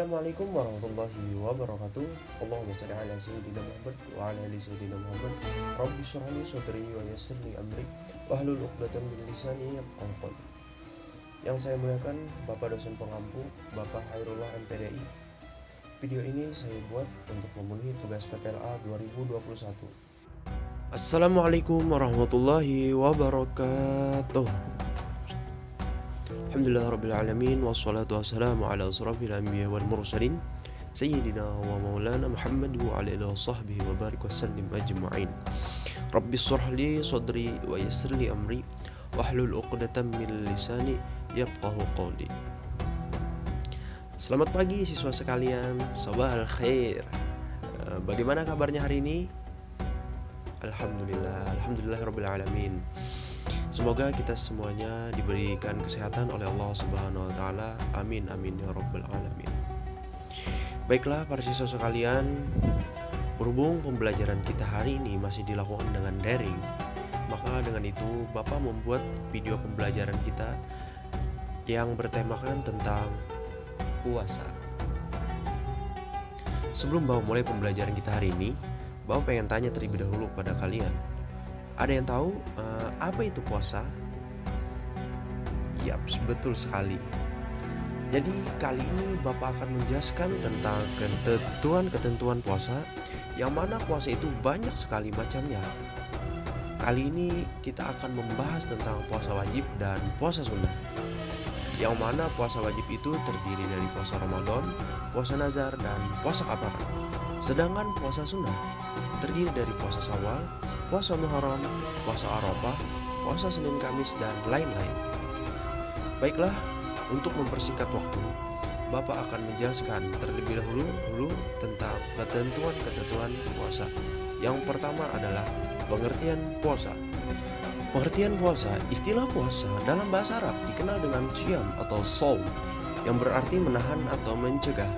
Assalamualaikum warahmatullahi wabarakatuh. Allahumma shalli ala sayyidina Muhammad wa ala ali sayyidina Muhammad. Rabbi shrah li sadri wa yassir li amri wahlul 'uqdatam min lisani yafqahu qawli. Yang saya muliakan Bapak dosen pengampu, Bapak Hairullah MPDI. Video ini saya buat untuk memenuhi tugas PPLA 2021. Assalamualaikum warahmatullahi wabarakatuh. Alhamdulillah Rabbil Alamin. Wassalatu wassalamu ala asrafil anbiya wal mursalin Sayyidina wa maulana Muhammad wa ala alihi wa sahbihi wa barik wa sallim ajma'in. Rabbi shrah li sadri wa yassir li amri wahlul 'uqdatam min lisani yafqahu qawli. Selamat pagi siswa sekalian, sabahal khair. Bagaimana kabarnya hari ini? Alhamdulillah Rabbil Alamin. Semoga kita semuanya diberikan kesehatan oleh Allah Subhanahu wa taala. Amin amin ya rabbal alamin. Baiklah para siswa sekalian, berhubung pembelajaran kita hari ini masih dilakukan dengan daring, maka dengan itu Bapak membuat video pembelajaran kita yang bertemakan tentang puasa. Sebelum Bapak mulai pembelajaran kita hari ini, Bapak pengen tanya terlebih dahulu pada kalian. Ada yang tahu apa itu puasa? Yap, betul sekali. Jadi kali ini Bapak akan menjelaskan tentang ketentuan puasa, yang mana puasa itu banyak sekali macamnya. Kali ini kita akan membahas tentang puasa wajib dan puasa sunnah. Yang mana puasa wajib itu terdiri dari puasa Ramadan, puasa nazar, dan puasa kafarat. Sedangkan puasa sunnah terdiri dari puasa Syawal, puasa Muharram, puasa Arafah, puasa Senin Kamis, dan lain-lain. Baiklah, untuk mempersingkat waktu, Bapak akan menjelaskan terlebih dahulu tentang ketentuan puasa. Yang pertama adalah pengertian puasa. Pengertian puasa, istilah puasa dalam bahasa Arab dikenal dengan syam atau shaum, yang berarti menahan atau mencegah.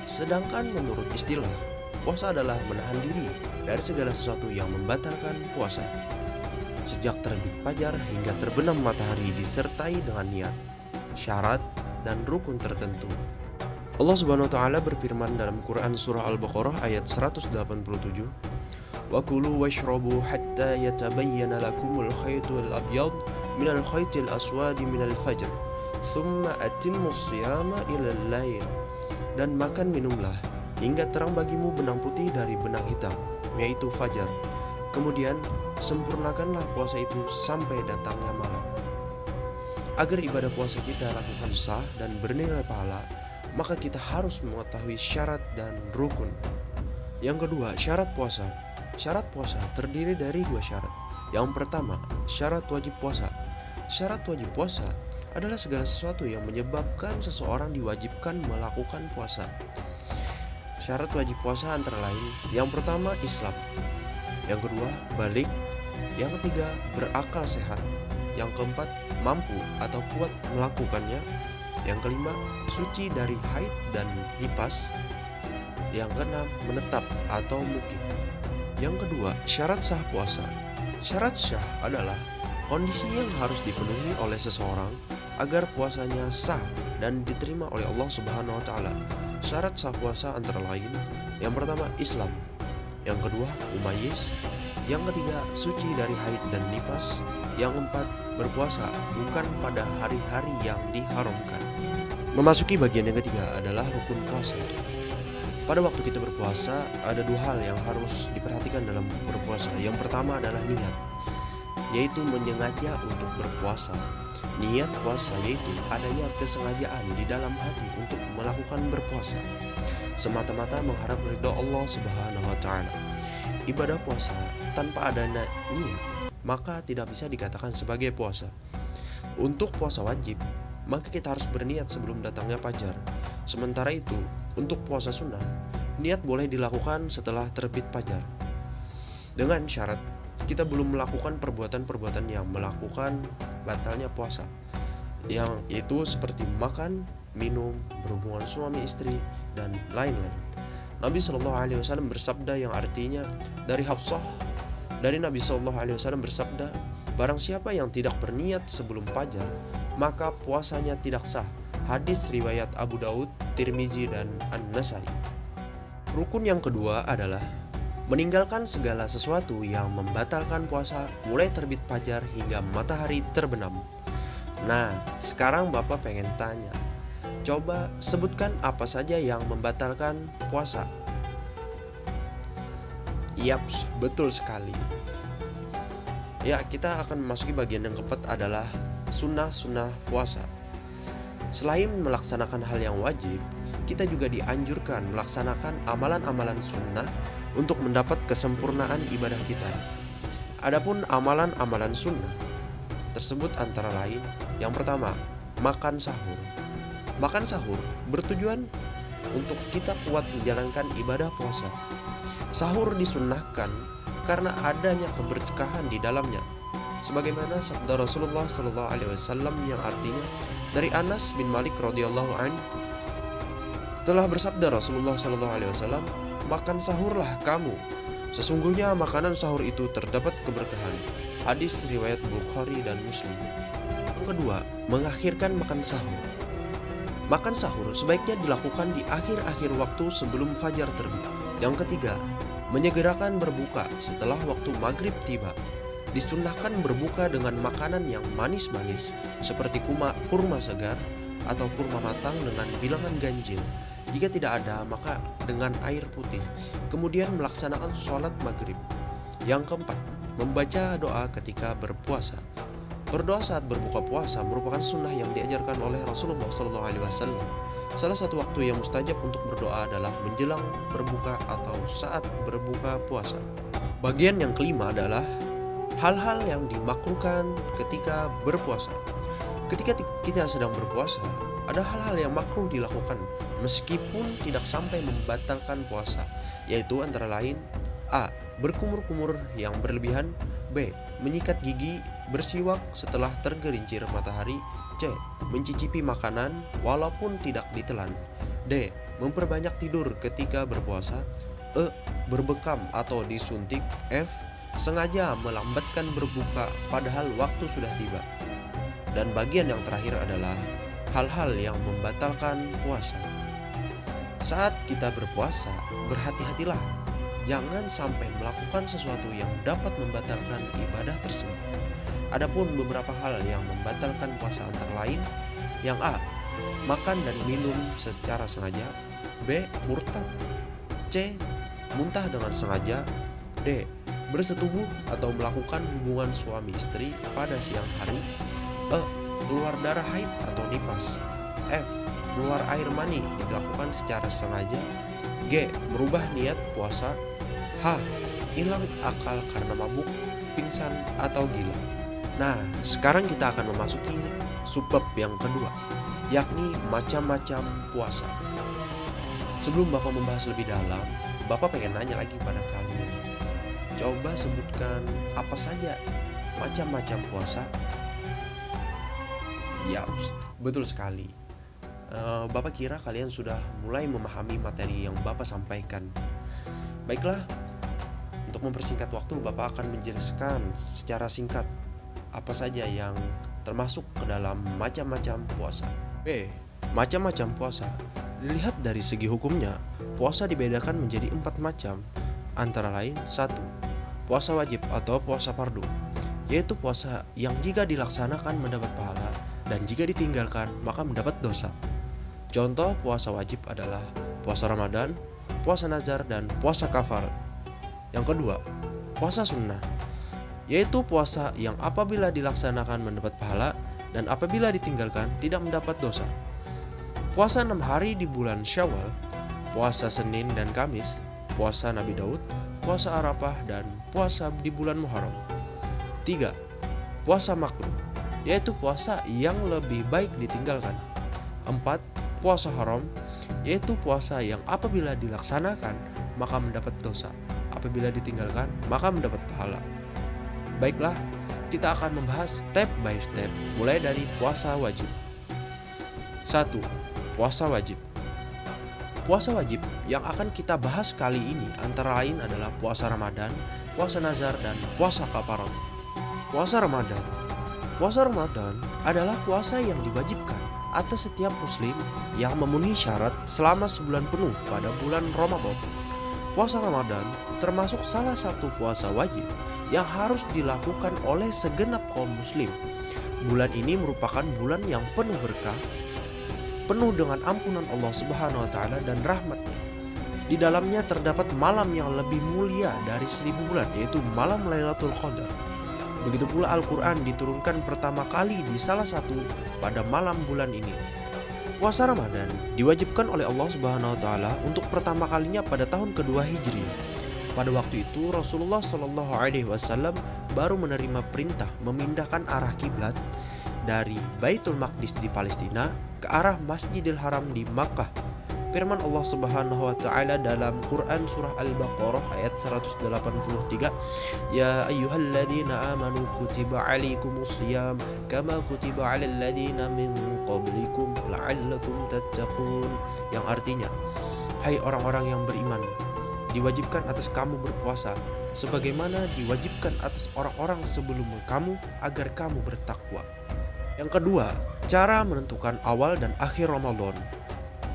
Sedangkan menurut istilah, puasa adalah menahan diri dari segala sesuatu yang membatalkan puasa, sejak terbit fajar hingga terbenam matahari, disertai dengan niat, syarat, dan rukun tertentu. Allah Subhanahu wa taala berfirman dalam Quran surah Al-Baqarah ayat 187, "Wa kulu washrabu hatta yatabayyana lakumul khaytul abyad minal khaytil aswadi minal fajr, thumma atimmus shiyama ilal lail." Dan makan minumlah hingga terang bagimu benang putih dari benang hitam, yaitu fajar. Kemudian sempurnakanlah puasa itu sampai datangnya malam. Agar ibadah puasa kita lakukan sah dan bernilai pahala, maka kita harus mengetahui syarat dan rukun. Yang kedua, syarat puasa. Syarat puasa terdiri dari dua syarat. Yang pertama, syarat wajib puasa. Syarat wajib puasa adalah segala sesuatu yang menyebabkan seseorang diwajibkan melakukan puasa. Syarat wajib puasa antara lain, yang pertama Islam, yang kedua balik, yang ketiga berakal sehat, yang keempat mampu atau kuat melakukannya, yang kelima suci dari haid dan nifas, yang keenam menetap atau mukim. Yang kedua, syarat sah puasa. Syarat sah adalah kondisi yang harus dipenuhi oleh seseorang agar puasanya sah dan diterima oleh Allah Subhanahu wa taala. Syarat sah puasa antara lain, yang pertama Islam, yang kedua umayyiz, yang ketiga suci dari haid dan nifas, yang keempat berpuasa bukan pada hari-hari yang diharamkan. Memasuki bagian yang ketiga adalah rukun puasa. Pada waktu kita berpuasa, ada dua hal yang harus diperhatikan dalam berpuasa. Yang pertama adalah niat, yaitu menyengaja untuk berpuasa. Niat puasa yaitu adanya kesengajaan di dalam hati untuk melakukan berpuasa, semata-mata mengharap ridha Allah Subhanahu wa taala. Ibadah puasa tanpa adanya niat maka tidak bisa dikatakan sebagai puasa. Untuk puasa wajib, maka kita harus berniat sebelum datangnya fajar. Sementara itu, untuk puasa sunnah, niat boleh dilakukan setelah terbit fajar, dengan syarat kita belum melakukan perbuatan-perbuatan yang melakukan batalnya puasa, yang itu seperti makan, minum, berhubungan suami istri, dan lain-lain. Nabi SAW bersabda yang artinya dari Hafsah, dari Nabi SAW bersabda, barang siapa yang tidak berniat sebelum fajar, maka puasanya tidak sah Hadis riwayat Abu Daud, Tirmizi, dan An-Nasai. Rukun yang kedua adalah meninggalkan segala sesuatu yang membatalkan puasa mulai terbit fajar hingga matahari terbenam. Nah, sekarang Bapak pengen tanya, coba sebutkan apa saja yang membatalkan puasa. Yaps, betul sekali. Ya, kita akan memasuki bagian yang keempat adalah sunnah-sunnah puasa. Selain melaksanakan hal yang wajib, kita juga dianjurkan melaksanakan amalan-amalan sunnah untuk mendapat kesempurnaan ibadah kita. Adapun amalan-amalan sunnah tersebut antara lain, yang pertama, makan sahur. Makan sahur bertujuan untuk kita kuat menjalankan ibadah puasa. Sahur disunnahkan karena adanya keberkahan di dalamnya, sebagaimana sabda Rasulullah SAW yang artinya dari Anas bin Malik radhiyallahu anhu, telah bersabda Rasulullah SAW, makan sahurlah kamu, sesungguhnya makanan sahur itu terdapat keberkahan. Hadis riwayat Bukhari dan Muslim. Yang kedua, mengakhirkan makan sahur. Makan sahur sebaiknya dilakukan di akhir-akhir waktu sebelum fajar terbit. Yang ketiga, menyegerakan berbuka setelah waktu maghrib tiba. Disunnahkan berbuka dengan makanan yang manis-manis seperti kurma segar atau kurma matang dengan bilangan ganjil. Jika tidak ada, maka dengan air putih. Kemudian melaksanakan sholat maghrib. Yang keempat, membaca doa ketika berpuasa. Berdoa saat berbuka puasa merupakan sunnah yang diajarkan oleh Rasulullah SAW. Salah satu waktu yang mustajab untuk berdoa adalah menjelang berbuka atau saat berbuka puasa. Bagian yang kelima adalah hal-hal yang dimakruhkan ketika berpuasa. Ketika kita sedang berpuasa, ada hal-hal yang makruh dilakukan meskipun tidak sampai membatalkan puasa, yaitu antara lain A. Berkumur-kumur yang berlebihan. B. Menyikat gigi, bersiwak setelah tergelincir matahari. C. Mencicipi makanan walaupun tidak ditelan. D. Memperbanyak tidur ketika berpuasa. E. Berbekam atau disuntik. F. Sengaja melambatkan berbuka padahal waktu sudah tiba. Dan bagian yang terakhir adalah hal-hal yang membatalkan puasa. Saat kita berpuasa, berhati-hatilah, jangan sampai melakukan sesuatu yang dapat membatalkan ibadah tersebut. Adapun beberapa hal yang membatalkan puasa antara lain, yang A. Makan dan minum secara sengaja. B. Murtad. C. Muntah dengan sengaja. D. Bersetubuh atau melakukan hubungan suami istri pada siang hari. E. Keluar darah haid atau nifas. F. Keluar air mani dilakukan secara sengaja. G. Merubah niat puasa. H. Hilang akal karena mabuk, pingsan, atau gila. Nah, sekarang kita akan memasuki subbab yang kedua, yakni macam-macam puasa. Sebelum Bapak membahas lebih dalam, Bapak pengen nanya lagi pada kalian. Coba sebutkan apa saja macam-macam puasa. Ya, betul sekali. Bapak kira kalian sudah mulai memahami materi yang Bapak sampaikan. Baiklah, untuk mempersingkat waktu, Bapak akan menjelaskan secara singkat apa saja yang termasuk ke dalam macam-macam puasa. B. Macam-macam puasa. Dilihat dari segi hukumnya, puasa dibedakan menjadi 4 macam. Antara lain, 1. Puasa wajib atau puasa fardu, yaitu puasa yang jika dilaksanakan mendapat pahala dan jika ditinggalkan maka mendapat dosa. Contoh puasa wajib adalah puasa Ramadan, puasa nazar, dan puasa kafarat. Yang kedua, puasa sunnah, yaitu puasa yang apabila dilaksanakan mendapat pahala dan apabila ditinggalkan tidak mendapat dosa. Puasa 6 hari di bulan Syawal, puasa Senin dan Kamis, puasa Nabi Daud, puasa Arafah, dan puasa di bulan Muharram. 3. Puasa makruh, yaitu puasa yang lebih baik ditinggalkan. 4. Puasa haram, yaitu puasa yang apabila dilaksanakan maka mendapat dosa, apabila ditinggalkan maka mendapat pahala. Baiklah, kita akan membahas step by step, mulai dari puasa wajib. 1. Puasa wajib. Puasa wajib yang akan kita bahas kali ini antara lain adalah puasa Ramadan, puasa nazar, dan puasa kafarat. Puasa Ramadan. Puasa Ramadan adalah puasa yang diwajibkan atas setiap muslim yang memenuhi syarat selama sebulan penuh pada bulan Ramadan. Puasa Ramadan termasuk salah satu puasa wajib yang harus dilakukan oleh segenap kaum muslim. Bulan ini merupakan bulan yang penuh berkah, penuh dengan ampunan Allah Subhanahu wa taala dan rahmatnya. Di dalamnya terdapat malam yang lebih mulia dari 1000 bulan, yaitu malam Lailatul Qadar. Begitu pula Al-Quran diturunkan pertama kali di salah satu pada malam bulan ini. Puasa Ramadan diwajibkan oleh Allah Subhanahu wa taala untuk pertama kalinya pada tahun kedua Hijriah. Pada waktu itu Rasulullah Shallallahu alaihi wasallam baru menerima perintah memindahkan arah kiblat dari Baitul Maqdis di Palestina ke arah Masjidil Haram di Makkah. Firman Allah Subhanahu wa taala dalam Quran surah Al-Baqarah ayat 183, "Ya ayyuhalladzina amanu kutiba alaikumusiyam kama kutiba alal ladzina min qablikum la'allakum tattaqun." Yang artinya, hai orang-orang yang beriman, diwajibkan atas kamu berpuasa sebagaimana diwajibkan atas orang-orang sebelum kamu agar kamu bertakwa. Yang kedua, cara menentukan awal dan akhir Ramadan.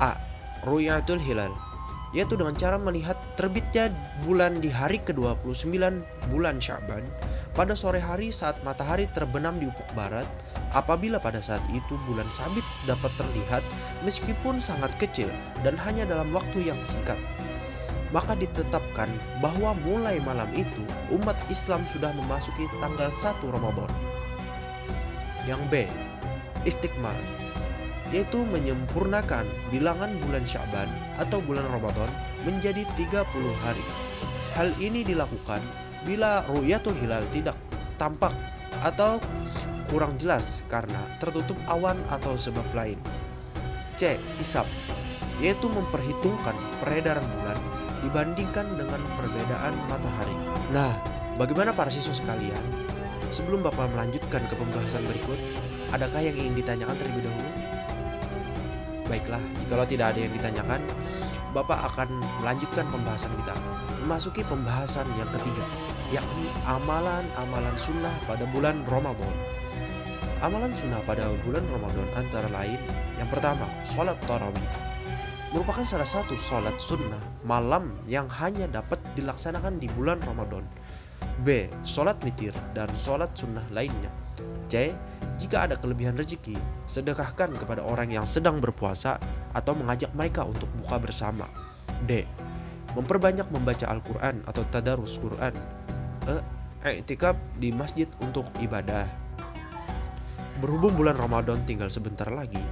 A. Ru'yatul Hilal, yaitu dengan cara melihat terbitnya bulan di hari ke-29 bulan Sya'ban pada sore hari saat matahari terbenam di ufuk barat. Apabila pada saat itu bulan sabit dapat terlihat meskipun sangat kecil dan hanya dalam waktu yang singkat, maka ditetapkan bahwa mulai malam itu umat Islam sudah memasuki tanggal 1 Ramadan. Yang B. Istiqmal, yaitu menyempurnakan bilangan bulan Sya'ban atau bulan Ramadan menjadi 30 hari. Hal ini dilakukan bila ru'yatul hilal tidak tampak atau kurang jelas karena tertutup awan atau sebab lain. C. Hisab, yaitu memperhitungkan peredaran bulan dibandingkan dengan perbedaan matahari. Nah, bagaimana para siswa sekalian? Sebelum Bapak melanjutkan ke pembahasan berikut, adakah yang ingin ditanyakan terlebih dahulu? Baiklah, jikalau tidak ada yang ditanyakan, Bapak akan melanjutkan pembahasan kita, memasuki pembahasan yang ketiga, yakni amalan-amalan sunnah pada bulan Ramadan. Amalan sunnah pada bulan Ramadan antara lain, yang pertama, sholat tarawih, merupakan salah satu sholat sunnah malam yang hanya dapat dilaksanakan di bulan Ramadan. B. Sholat witir dan sholat sunnah lainnya. C. Jika ada kelebihan rezeki, sedekahkan kepada orang yang sedang berpuasa atau mengajak mereka untuk buka bersama. D. Memperbanyak membaca Al-Quran atau tadarus Quran. E. I'tikaf di masjid untuk ibadah. Berhubung bulan Ramadan tinggal sebentar lagi,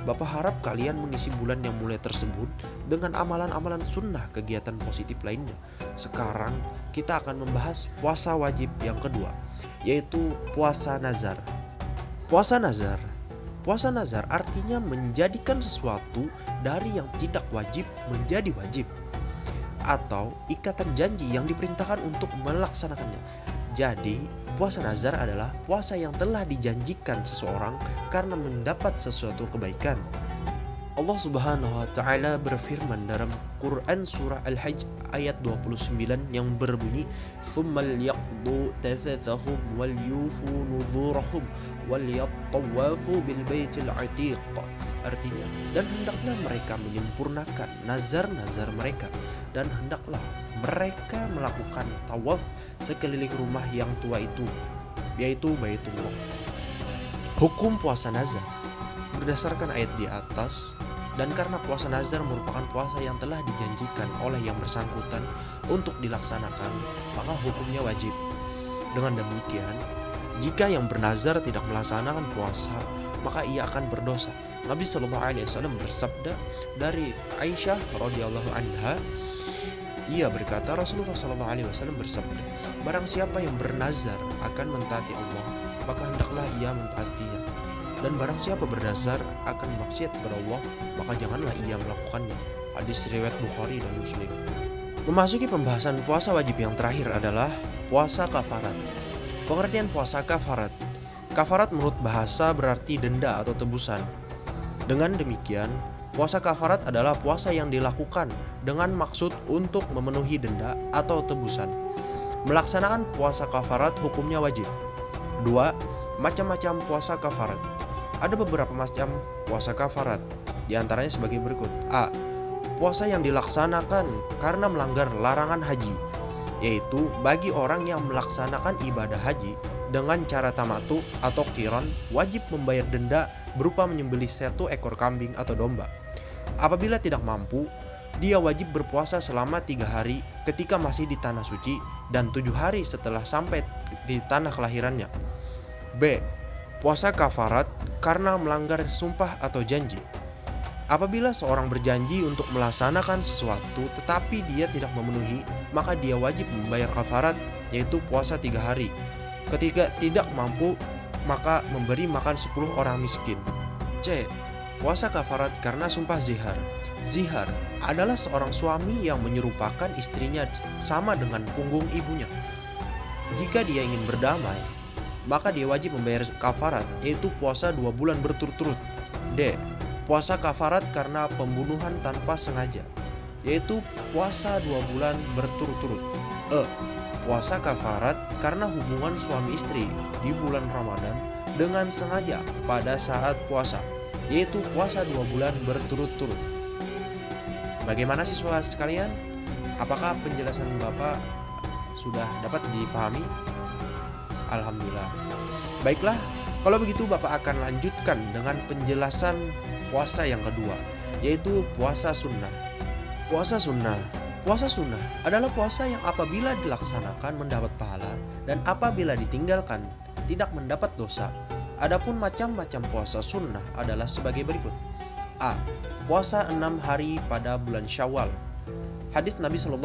Bapak harap kalian mengisi bulan yang mulia tersebut dengan amalan-amalan sunnah kegiatan positif lainnya. Sekarang kita akan membahas puasa wajib yang kedua, yaitu puasa nazar. Puasa nazar artinya menjadikan sesuatu dari yang tidak wajib menjadi wajib, atau ikatan janji yang diperintahkan untuk melaksanakannya. Jadi, puasa nazar adalah puasa yang telah dijanjikan seseorang karena mendapat sesuatu kebaikan. Allah Subhanahu wa taala berfirman dalam Quran surah Al-Hajj ayat 29 yang berbunyi, "Tsummal yaqdu tafathahum wal yufu nudhurahum wal yattawafu bil baitil atiq." Artinya, dan hendaklah mereka menyempurnakan nazar-nazar mereka, dan hendaklah mereka melakukan tawaf sekeliling rumah yang tua itu, yaitu Baitullah. Hukum puasa nazar berdasarkan ayat di atas, dan karena puasa nazar merupakan puasa yang telah dijanjikan oleh yang bersangkutan untuk dilaksanakan, maka hukumnya wajib. Dengan demikian, jika yang bernazar tidak melaksanakan puasa, maka ia akan berdosa. Nabi Shallallahu Alaihi Wasallam bersabda dari Aisyah radhiyallahu anha, ia berkata, Rasulullah Shallallahu Alaihi Wasallam bersabda, barang siapa yang bernazar akan mentaati Allah, maka hendaklah ia mentaatinya. Dan barang siapa bernazar akan maksiat kepada Allah, maka janganlah ia melakukannya. Hadis riwayat Bukhari dan Muslim. Memasuki pembahasan puasa wajib yang terakhir adalah puasa kafarat. Pengertian puasa kafarat. Kafarat menurut bahasa berarti denda atau tebusan. Dengan demikian, puasa kafarat adalah puasa yang dilakukan dengan maksud untuk memenuhi denda atau tebusan. Melaksanakan puasa kafarat hukumnya wajib. 2. Macam-macam puasa kafarat. Ada beberapa macam puasa kafarat, di antaranya sebagai berikut. A. Puasa yang dilaksanakan karena melanggar larangan haji, yaitu bagi orang yang melaksanakan ibadah haji dengan cara tamatu atau qiran wajib membayar denda berupa menyembelih 1 ekor kambing atau domba. Apabila tidak mampu, dia wajib berpuasa selama 3 hari ketika masih di tanah suci dan 7 hari setelah sampai di tanah kelahirannya. B. Puasa kafarat karena melanggar sumpah atau janji. Apabila seorang berjanji untuk melaksanakan sesuatu tetapi dia tidak memenuhi, maka dia wajib membayar kafarat, yaitu puasa 3 hari. Ketika tidak mampu, maka memberi makan 10 orang miskin. C. Puasa kafarat karena sumpah zihar. Zihar adalah seorang suami yang menyerupakan istrinya sama dengan punggung ibunya. Jika dia ingin berdamai, maka dia wajib membayar kafarat, yaitu puasa 2 bulan berturut-turut. D. Puasa kafarat karena pembunuhan tanpa sengaja, yaitu puasa 2 bulan berturut-turut. E. Puasa kafarat karena hubungan suami istri di bulan Ramadan dengan sengaja pada saat puasa, yaitu puasa 2 bulan berturut-turut. Bagaimana siswa sekalian? Apakah penjelasan Bapak sudah dapat dipahami? Alhamdulillah. Baiklah, kalau begitu Bapak akan lanjutkan dengan penjelasan puasa yang kedua, yaitu puasa sunnah. Puasa sunnah. Puasa sunnah adalah puasa yang apabila dilaksanakan mendapat pahala dan apabila ditinggalkan tidak mendapat dosa. Adapun macam-macam puasa sunnah adalah sebagai berikut. A. Puasa 6 hari pada bulan Syawal. Hadis Nabi SAW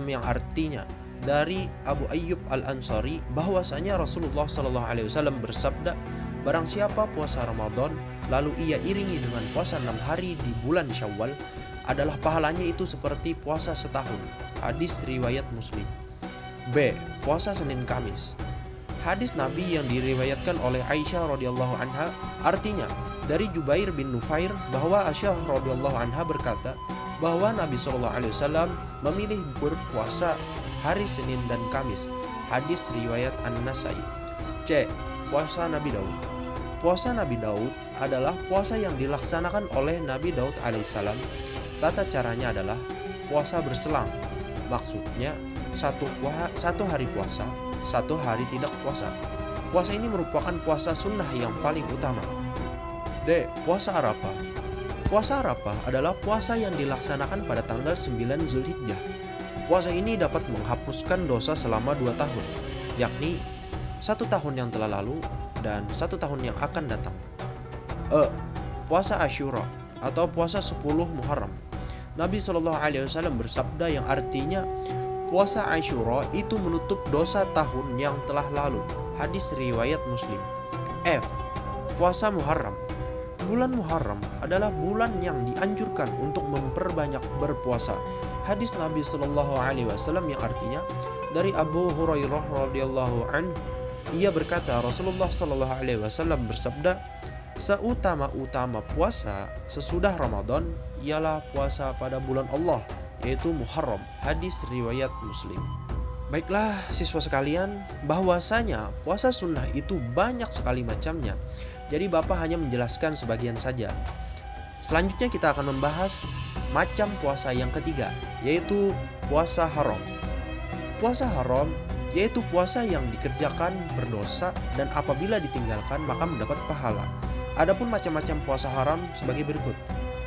yang artinya dari Abu Ayyub Al-Ansari bahwasanya Rasulullah SAW bersabda, barang siapa puasa Ramadan lalu ia iringi dengan puasa 6 hari di bulan Syawal, adalah pahalanya itu seperti puasa setahun. Hadis riwayat Muslim. B. Puasa Senin Kamis. Hadis Nabi yang diriwayatkan oleh Aisyah radhiyallahu anha artinya dari Jubair bin Nufair bahwa Aisyah radhiyallahu anha berkata bahwa Nabi SAW memilih berpuasa hari Senin dan Kamis. Hadis riwayat An-Nasai. C. Puasa Nabi Daud. Puasa Nabi Daud adalah puasa yang dilaksanakan oleh Nabi Daud alaihissalam. Tata caranya adalah puasa berselang. Maksudnya satu hari puasa, 1 hari tidak puasa. Puasa ini merupakan puasa sunnah yang paling utama. D. Puasa Arafah. Puasa Arafah adalah puasa yang dilaksanakan pada tanggal 9 Zulhijjah. Puasa ini dapat menghapuskan dosa selama 2 tahun, yakni 1 tahun yang telah lalu dan 1 tahun yang akan datang. E. Puasa Asyura atau puasa 10 Muharram. Nabi SAW bersabda yang artinya puasa Asyura itu menutup dosa tahun yang telah lalu. Hadis riwayat Muslim. F. Puasa Muharram. Bulan Muharram adalah bulan yang dianjurkan untuk memperbanyak berpuasa. Hadis Nabi SAW yang artinya dari Abu Hurairah radhiyallahu anhu, ia berkata Rasulullah SAW bersabda, seutama-utama puasa sesudah Ramadan ialah puasa pada bulan Allah, yaitu Muharram. Hadis riwayat Muslim. Baiklah siswa sekalian, bahwasanya puasa sunnah itu banyak sekali macamnya. Jadi Bapak hanya menjelaskan sebagian saja. Selanjutnya kita akan membahas macam puasa yang ketiga, yaitu puasa haram. Puasa haram yaitu puasa yang dikerjakan berdosa dan apabila ditinggalkan maka mendapat pahala. Adapun macam-macam puasa haram sebagai berikut.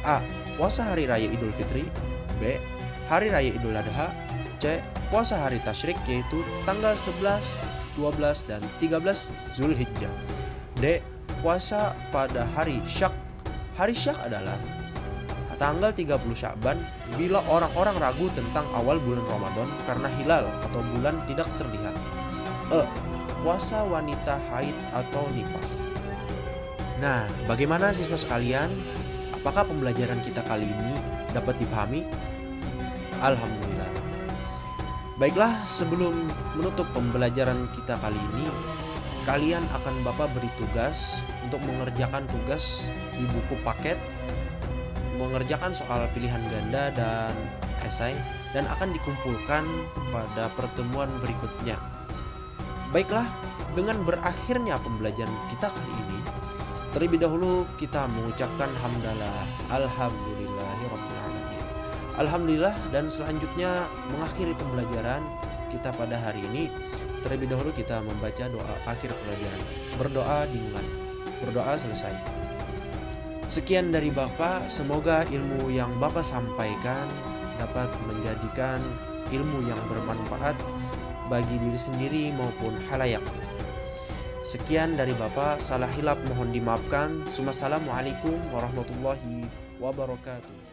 A. Puasa hari raya Idul Fitri. B. Hari raya Idul Adha. C. Puasa hari tasyrik yaitu tanggal 11, 12, dan 13 Zulhijjah. D. Puasa pada hari Syak. Hari Syak adalah tanggal 30 Sya'ban bila orang-orang ragu tentang awal bulan Ramadan karena hilal atau bulan tidak terlihat. E. Puasa wanita haid atau nifas. Nah, bagaimana siswa sekalian? Apakah pembelajaran kita kali ini dapat dipahami? Alhamdulillah. Baiklah, sebelum menutup pembelajaran kita kali ini, kalian akan Bapak beri tugas untuk mengerjakan tugas di buku paket, mengerjakan soal pilihan ganda dan esai, dan akan dikumpulkan pada pertemuan berikutnya. Baiklah, dengan berakhirnya pembelajaran kita kali ini, Terlebih dahulu kita mengucapkan hamdalah, alhamdulillahirabbil alamin. Alhamdulillah, dan selanjutnya mengakhiri pembelajaran kita pada hari ini. Terlebih dahulu kita membaca doa akhir pelajaran. Berdoa dimulai, berdoa selesai. Sekian dari Bapak, semoga ilmu yang Bapak sampaikan dapat menjadikan ilmu yang bermanfaat bagi diri sendiri maupun halayak. Sekian dari Bapak, salah hilap mohon dimaafkan. Assalamualaikum warahmatullahi wabarakatuh.